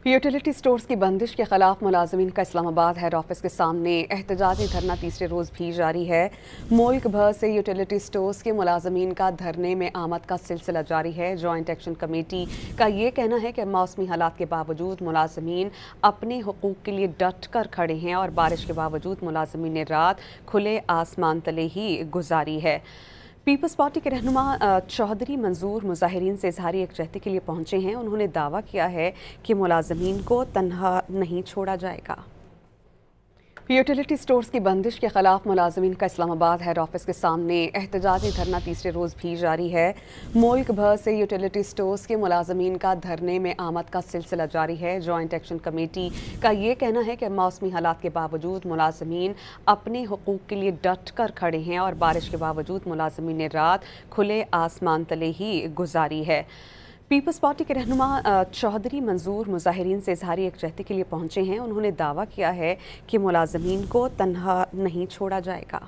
Utility stores की बंदिश के खिलाफ मुलाजमीन का इस्लामाबाद हेड ऑफिस के सामने एहतजाजी धरना तीसरे रोज भी जारी है। मुल्क भर से यूटिलिटी स्टोर्स के मुलाजमीन का धरने में आमद का सिलसिला जारी है। जॉइंट एक्शन कमेटी का ये कहना है कि मौसमी हालात के बावजूद मुलाजमीन अपने हुकूक के लिए डट कर खड़े हैं और बारिश के बावजूद मुलाजमीन ने रात खुले आसमान तले ही गुजारी है। पीपल्स पार्टी के रहनुमा चौधरी मंजूर मुजाहिरीन से इजहार यकजहती के लिए पहुंचे हैं। उन्होंने दावा किया है कि मुलाजमीन को तन्हा नहीं छोड़ा जाएगा। यूटिलिटी स्टोर्स की बंदिश के खिलाफ मुलाजमीन का इस्लामाबाद हेड ऑफिस के सामने एहतजाजी धरना तीसरे रोज भी जारी है। मुल्क भर से यूटिलिटी स्टोर्स के मुलाजमीन का धरने में आमद का सिलसिला जारी है। जॉइंट एक्शन कमेटी का ये कहना है कि मौसमी हालात के बावजूद मुलाजमीन अपने हुकूक के लिए डट कर खड़े हैं और बारिश के बावजूद मुलाजमीन ने रात खुले आसमान तले ही गुजारी है। पीपल्स पार्टी के रहनुमा चौधरी मंजूर मुजाहिरीन से इजहार यकजहती के लिए पहुंचे हैं। उन्होंने दावा किया है कि मुलाजमीन को तन्हा नहीं छोड़ा जाएगा।